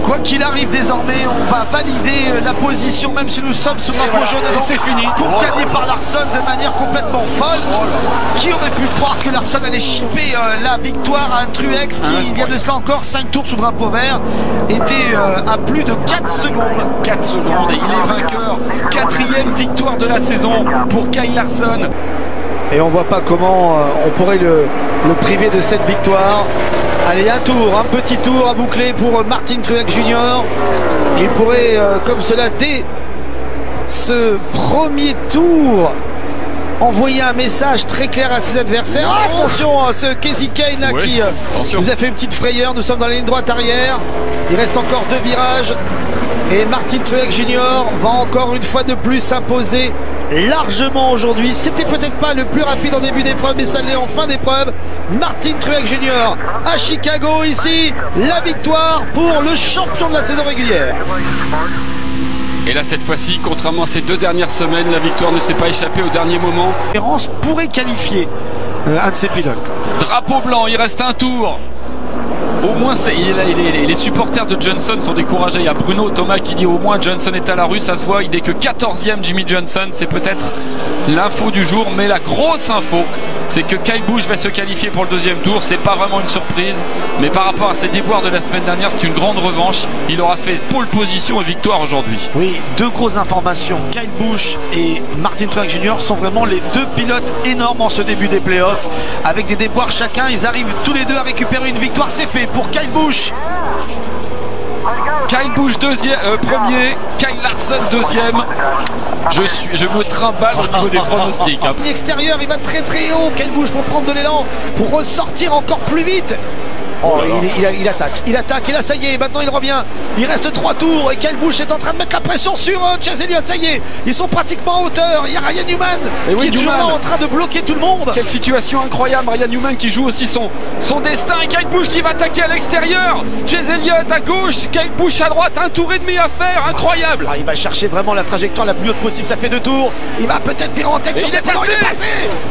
Speaker 1: Quoi qu'il arrive désormais, on va valider la position même si nous sommes sous drapeau jaune.
Speaker 3: Et c'est fini.
Speaker 1: Course gagnée par Larsson de manière complètement folle. Qui aurait pu croire que Larsson allait chipper la victoire à un Truex qui, il y a de cela encore 5 tours sous drapeau vert, était à plus de 4 secondes.
Speaker 3: 4 secondes et il est vainqueur. 4e victoire de la saison pour Kyle Larson.
Speaker 1: Et on voit pas comment on pourrait le priver de cette victoire. Allez, un tour, un petit tour à boucler pour Martin Truex Jr. Il pourrait, comme cela, dès ce premier tour, envoyer un message très clair à ses adversaires. Attention à ce Kasey Kahne là qui nous a fait une petite frayeur. Nous sommes dans la ligne droite arrière. Il reste encore 2 virages. Et Martin Truex Jr. va encore une fois de plus s'imposer largement aujourd'hui. C'était peut-être pas le plus rapide en début d'épreuve, mais ça l'est en fin d'épreuve. Martin Truex Jr. à Chicago ici. La victoire pour le champion de la saison régulière.
Speaker 3: Et là, cette fois-ci, contrairement à ces 2 dernières semaines, la victoire ne s'est pas échappée au dernier moment.
Speaker 1: Errance pourrait qualifier un de ses pilotes.
Speaker 3: Drapeau blanc, il reste un tour. Au moins, les supporters de Johnson sont découragés. Il y a Bruno Thomas qui dit au moins Johnson est à la rue, ça se voit. Il n'est que 14e Jimmy Johnson. C'est peut-être l'info du jour, mais la grosse info, c'est que Kyle Busch va se qualifier pour le 2e tour. C'est pas vraiment une surprise, mais par rapport à ses déboires de la semaine dernière, c'est une grande revanche. Il aura fait pole position et victoire aujourd'hui.
Speaker 1: Oui, 2 grosses informations. Kyle Busch et Martin Truex Jr. sont vraiment les 2 pilotes énormes en ce début des playoffs. Avec des déboires chacun, ils arrivent tous les 2 à récupérer une victoire. C'est fait pour Kyle Busch.
Speaker 3: Kyle Busch premier, Kyle Larson 2e. Je me trimballe au niveau des pronostics.
Speaker 1: L'extérieur, il va très très haut. Kyle Busch pour prendre de l'élan, pour ressortir encore plus vite. Oh, il attaque, et là ça y est, maintenant il revient. Il reste 3 tours et Kyle Busch est en train de mettre la pression sur Chase Elliott. Ça y est, ils sont pratiquement en hauteur. Il y a Ryan Newman qui est toujours là en train de bloquer tout le monde.
Speaker 3: Quelle situation incroyable, Ryan Newman qui joue aussi son destin. Et Kyle Busch qui va attaquer à l'extérieur. Chase Elliott à gauche, Kyle Busch à droite. 1 tour et demi à faire, incroyable.
Speaker 1: Il va chercher vraiment la trajectoire la plus haute possible. Ça fait 2 tours. Il va peut-être virer en tête sur cette passé. Il est passé.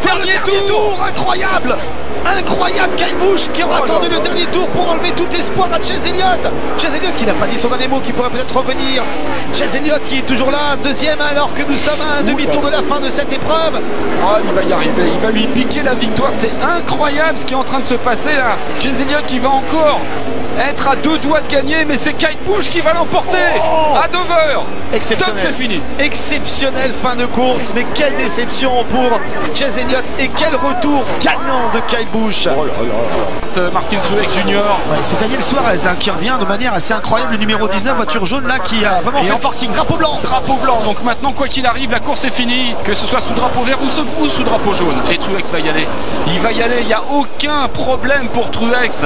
Speaker 1: Dernier tour, incroyable. Incroyable, Kyle Busch qui aura attendu le dernier tour pour enlever tout espoir à Chase Elliott. Chase Elliott qui n'a pas dit son dernier mot, qui pourrait peut-être revenir. Chase Elliott qui est toujours là, 2e alors que nous sommes à un demi-tour de la fin de cette épreuve.
Speaker 3: Oh, il va y arriver, il va lui piquer la victoire. C'est incroyable ce qui est en train de se passer là. Chase Elliott qui va encore être à 2 doigts de gagner, mais c'est Kyle Busch qui va l'emporter à Dover.
Speaker 1: Exceptionnel.
Speaker 3: C'est fini.
Speaker 1: Exceptionnelle fin de course, mais quelle déception pour Chase Elliott et quel retour gagnant de Kyle Busch.
Speaker 3: Oh là là. Martin Truex Jr.
Speaker 1: Ouais, c'est Daniel Suarez qui revient de manière assez incroyable, le numéro 19, voiture jaune là qui a vraiment fait forcing. Drapeau blanc.
Speaker 3: Drapeau blanc, donc maintenant quoi qu'il arrive, la course est finie, que ce soit sous drapeau vert ou sous drapeau jaune. Et Truex va y aller. Il va y aller, il n'y a aucun problème pour Truex.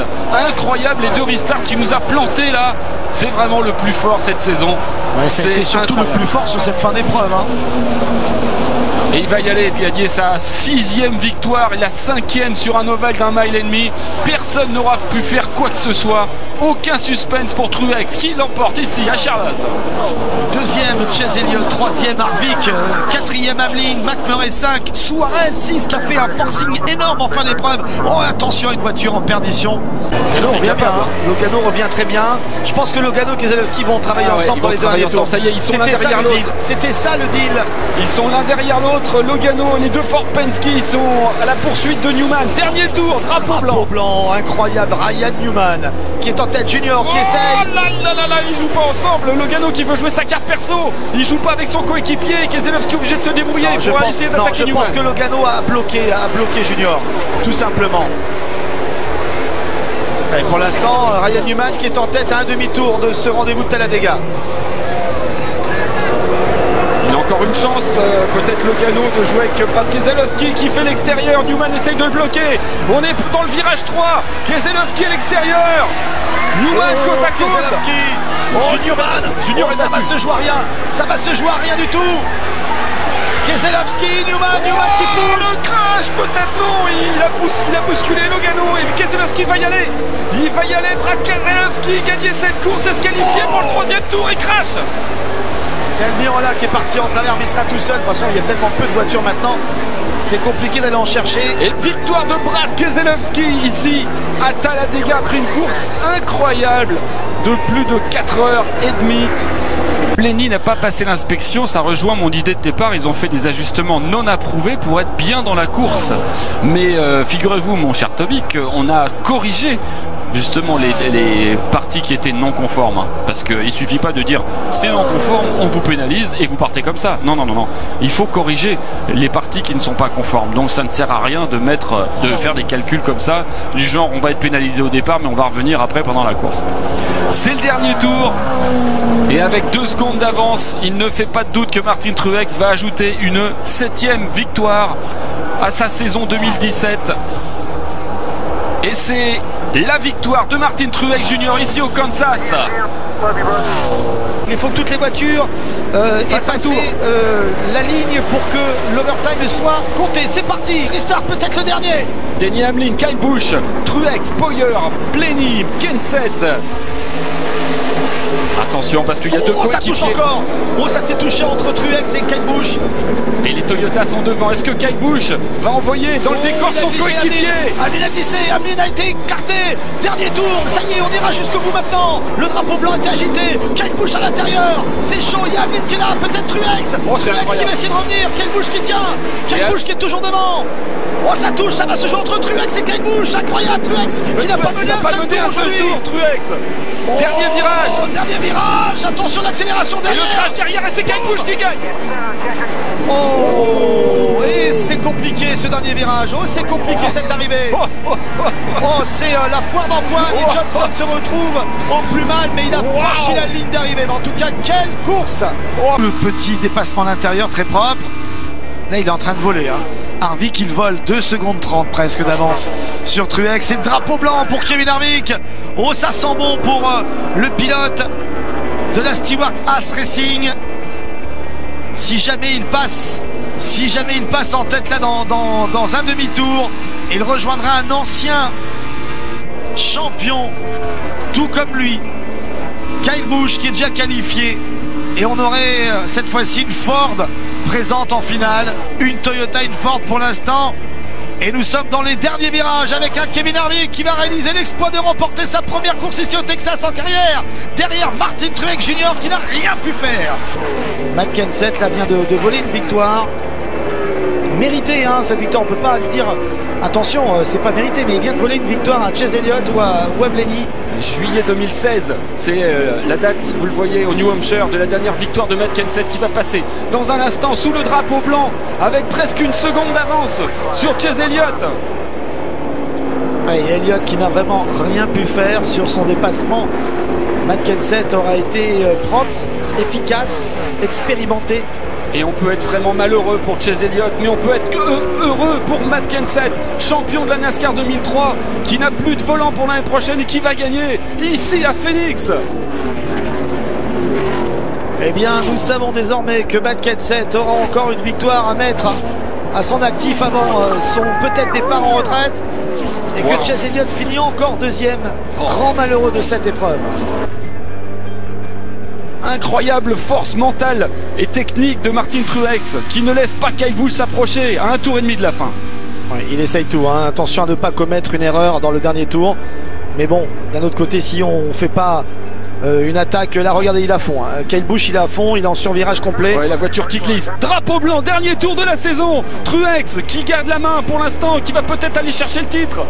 Speaker 3: Incroyable, les 2 restarts qui nous a planté là. C'est vraiment le plus fort cette saison.
Speaker 1: Ouais, c'était surtout incroyable. Le plus fort sur cette fin d'épreuve.
Speaker 3: Et il va y aller, il a gagné sa 6e victoire et la 5e sur un ovale d'1,5 miles. Personne n'aura pu faire quoi que ce soit. Aucun suspense pour Truex qui l'emporte ici à Charlotte.
Speaker 1: 2e Chase Elliott, 3e Harvick, 4e Hamlin, McMurray 5, Suarez 6 qui a fait un forcing énorme en fin d'épreuve. Oh attention à une voiture en perdition. Logano revient bien, Logano revient très bien. Je pense que Logano et Keselowski vont travailler ensemble dans les derniers tours.
Speaker 3: Ça y est, ils sont l'un derrière l'autre.
Speaker 1: C'était ça le deal.
Speaker 3: Ils sont l'un derrière l'autre. Logano et les 2 Ford Penske sont à la poursuite de Newman. Dernier tour, drapeau
Speaker 1: blanc, incroyable. Ryan Newman qui est en tête, Junior qui essaye.
Speaker 3: Ils jouent pas ensemble. Logano qui veut jouer sa carte perso. Il joue pas avec son coéquipier. Keselowski est obligé de se débrouiller pour essayer d'attaquer Newman.
Speaker 1: Je pense que Logano a bloqué Junior, tout simplement. Et pour l'instant, Ryan Newman qui est en tête à un demi-tour de ce rendez-vous de Talladega.
Speaker 3: Il a encore une chance, peut-être Logano, de jouer avec Brad Keselowski qui fait l'extérieur. Newman essaye de le bloquer. On est dans le virage 3. Keselowski à l'extérieur. Newman côte à côte.
Speaker 1: Junior, ça va se jouer à rien. Ça va se jouer à rien du tout. Keselowski, Newman qui pousse.
Speaker 3: Le crash, peut-être non. Il a bousculé Logano et Keselowski va y aller. Il va y aller. Brad Keselowski gagner cette course et se qualifier pour le 3e tour et crash.
Speaker 1: C'est Almirola qui est parti en travers, mais il sera tout seul. De toute façon, il y a tellement peu de voitures maintenant. C'est compliqué d'aller en chercher.
Speaker 3: Et victoire de Brad Keselowski ici à Talladega après une course incroyable. de plus de 4h30. Blenny n'a pas passé l'inspection, ça rejoint mon idée de départ. Ils ont fait des ajustements non approuvés pour être bien dans la course. Mais figurez-vous, mon cher Toby, qu'on a corrigé justement les parties qui étaient non conformes, hein, parce qu'il ne suffit pas de dire c'est non conforme, on vous pénalise et vous partez comme ça. Non, non, non, non. Il faut corriger les parties qui ne sont pas conformes. Donc ça ne sert à rien de faire des calculs comme ça, du genre on va être pénalisé au départ mais on va revenir après pendant la course. C'est le dernier tour et avec 2 secondes d'avance, il ne fait pas de doute que Martin Truex va ajouter une 7e victoire à sa saison 2017. Et c'est la victoire de Martin Truex Jr. ici au Kansas.
Speaker 1: Il faut que toutes les voitures aient passé la ligne pour que l'overtime soit compté. C'est parti, restart peut-être le dernier.
Speaker 3: Denny Hamlin, Kyle Busch, Truex, Bowyer, Blenny, Kenseth. Attention parce qu'il y a deux
Speaker 1: ça touche encore. Oh, ça s'est touché entre Truex et Kyle Busch.
Speaker 3: Et les Toyota sont devant. Est-ce que Kyle Busch va envoyer dans le décor son coéquipier?
Speaker 1: Hamlin a glissé, Hamlin a été écarté. Dernier tour, ça y est, on ira jusqu'au bout maintenant. Le drapeau blanc est agité. Kyle Busch à l'intérieur. C'est chaud, il y a Hamlin qui est là, peut-être Truex. Truex qui va essayer de revenir. Kyle Busch qui tient. Kyle Busch qui est toujours devant. Oh, ça touche, ça va se jouer entre Truex et Kyle Busch. Incroyable, Truex qui n'a pas mené un seul tour aujourd'hui.
Speaker 3: Dernier virage.
Speaker 1: Dernier virage, attention l'accélération derrière.
Speaker 3: Et le crash derrière et c'est Kyle Busch qui gagne.
Speaker 1: Oh, et c'est compliqué ce dernier virage. Oh, c'est compliqué cette arrivée. Oh, c'est la foire d'empoigne et Johnson se retrouve au plus mal, mais il a franchi la ligne d'arrivée. Mais en tout cas, quelle course. Le petit dépassement à l'intérieur très propre. Là, il est en train de voler. Harvick, il vole 2 secondes 30 presque d'avance sur Truex. C'est le drapeau blanc pour Kevin Harvick. Oh, ça sent bon pour le pilote de la Stewart Haas Racing. Si jamais il passe en tête là dans un demi-tour, il rejoindra un ancien champion tout comme lui, Kyle Busch, qui est déjà qualifié, et on aurait cette fois-ci une Ford présente en finale, une Toyota, une Ford pour l'instant. Et nous sommes dans les derniers virages avec un Kevin Harvick qui va réaliser l'exploit de remporter sa première course ici au Texas en carrière, derrière Martin Truex Jr. qui n'a rien pu faire. Matt Kenseth là vient de voler une victoire méritée, cette victoire, on peut pas lui dire attention, c'est pas mérité, mais il vient de voler une victoire à Chase Elliott ou à Blenny.
Speaker 3: Juillet 2016, c'est la date, vous le voyez, au New Hampshire, de la dernière victoire de Matt Kenseth qui va passer dans un instant sous le drapeau blanc avec presque une seconde d'avance sur Chase Elliott.
Speaker 1: Et Elliott qui n'a vraiment rien pu faire sur son dépassement. Matt Kenseth aura été propre, efficace, expérimenté.
Speaker 3: Et on peut être vraiment malheureux pour Chase Elliott, mais on peut être heureux pour Matt Kenseth, champion de la NASCAR 2003, qui n'a plus de volant pour l'année prochaine et qui va gagner ici à Phoenix.
Speaker 1: Eh bien, nous savons désormais que Matt Kenseth aura encore une victoire à mettre à son actif avant son peut-être départ en retraite, et que Chase Elliott finit encore deuxième. Grand malheureux de cette épreuve.
Speaker 3: Incroyable force mentale et technique de Martin Truex qui ne laisse pas Kyle Busch s'approcher à 1 tour et demi de la fin.
Speaker 1: Ouais, il essaye tout, attention à ne pas commettre une erreur dans le dernier tour. Mais bon, d'un autre côté, si on ne fait pas une attaque, là regardez, il est à fond. Kyle Busch, il est à fond, il est en survirage complet.
Speaker 3: Ouais, la voiture qui glisse. Drapeau blanc, dernier tour de la saison. Truex qui garde la main pour l'instant, qui va peut-être aller chercher le titre.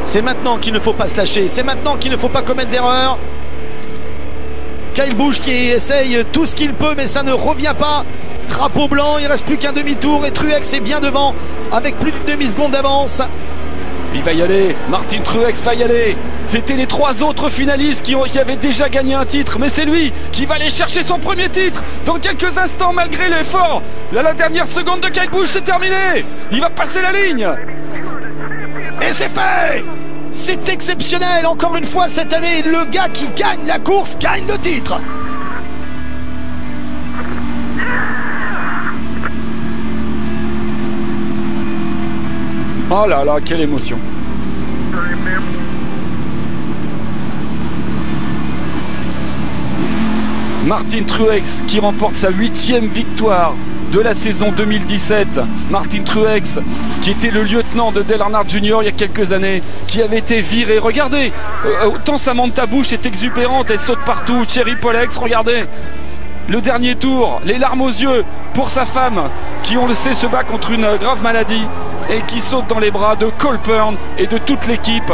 Speaker 1: C'est maintenant qu'il ne faut pas se lâcher, c'est maintenant qu'il ne faut pas commettre d'erreur. Kyle Busch qui essaye tout ce qu'il peut, mais ça ne revient pas. Drapeau blanc, il ne reste plus qu'un demi-tour et Truex est bien devant avec plus d'une demi-seconde d'avance.
Speaker 3: Il va y aller, Martin Truex va y aller. C'était les 3 autres finalistes qui avaient déjà gagné un titre, mais c'est lui qui va aller chercher son premier titre dans quelques instants malgré l'effort. Là, la dernière seconde de Kyle Busch, c'est terminé. Il va passer la ligne.
Speaker 1: Et c'est fait! C'est exceptionnel, encore une fois cette année, le gars qui gagne la course gagne le titre.
Speaker 3: Oh là là, quelle émotion. Martin Truex qui remporte sa 8e victoire de la saison 2017. Martin Truex, qui était le lieutenant de Dale Earnhardt Jr. il y a quelques années, qui avait été viré. Regardez, autant Samantha Bush est exubérante, elle saute partout. Cherry Pollex, regardez. Le dernier tour, les larmes aux yeux pour sa femme, qui on le sait se bat contre une grave maladie et qui saute dans les bras de Cole Pearn et de toute l'équipe.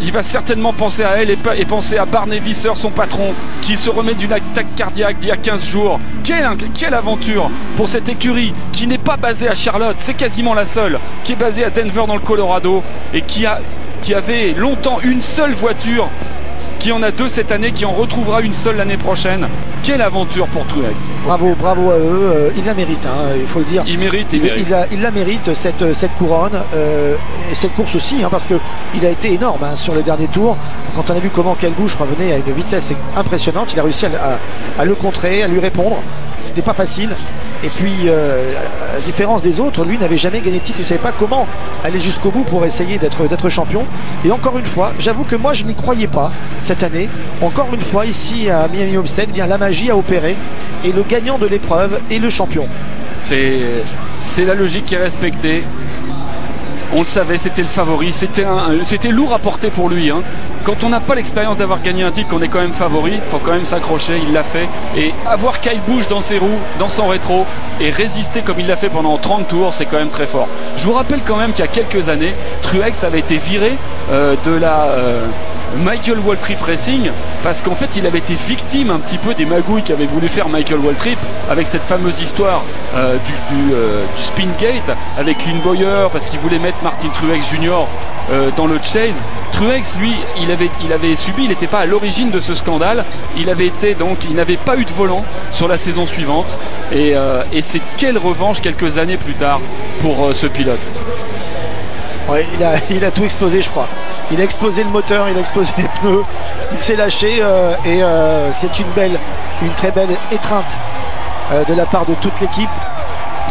Speaker 3: Il va certainement penser à elle et penser à Barney Visser, son patron, qui se remet d'une attaque cardiaque d'il y a 15 jours. Quelle aventure pour cette écurie qui n'est pas basée à Charlotte, c'est quasiment la seule, qui est basée à Denver dans le Colorado et qui avait longtemps une seule voiture, qui en a deux cette année, qui en retrouvera une seule l'année prochaine. Quelle aventure pour Truex.
Speaker 1: Bravo, bravo à eux, il la mérite, hein, il faut le dire. Il la mérite cette couronne et cette course aussi, hein, parce qu'il a été énorme hein, sur le dernier tour. Quand on a vu comment Kyle Busch revenait à une vitesse impressionnante, il a réussi à le contrer, à lui répondre. C'était pas facile. Et puis, à la différence des autres, lui n'avait jamais gagné de titre. Il ne savait pas comment aller jusqu'au bout pour essayer d'être champion. Et encore une fois, j'avoue que moi, je n'y croyais pas cette année. Encore une fois, ici à Miami Homestead, eh bien, la magie a opéré. Et le gagnant de l'épreuve est le champion.
Speaker 3: C'est la logique qui est respectée. On le savait, c'était le favori, c'était lourd à porter pour lui. Hein. Quand on n'a pas l'expérience d'avoir gagné un titre, qu'on est quand même favori, il faut quand même s'accrocher, il l'a fait. Et avoir Kyle Busch dans ses roues, dans son rétro, et résister comme il l'a fait pendant 30 tours, c'est quand même très fort. Je vous rappelle quand même qu'il y a quelques années, Truex avait été viré de la Michael Waltrip Racing, parce qu'en fait il avait été victime un petit peu des magouilles qu'avait voulu faire Michael Waltrip avec cette fameuse histoire du Spingate avec Lynn Boyer, parce qu'il voulait mettre Martin Truex Jr. Dans le chase. Truex, lui, il avait subi, il n'était pas à l'origine de ce scandale, il n'avait pas eu de volant sur la saison suivante, et c'est quelle revanche quelques années plus tard pour ce pilote.
Speaker 1: Ouais, il a tout explosé, je crois. Il a explosé le moteur, il a explosé les pneus, il s'est lâché et c'est une très belle étreinte de la part de toute l'équipe.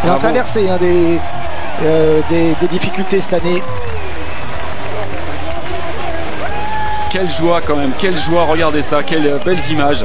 Speaker 1: Il a traversé hein, des difficultés cette année.
Speaker 3: Quelle joie quand même, quelle joie, regardez ça, quelles belles images.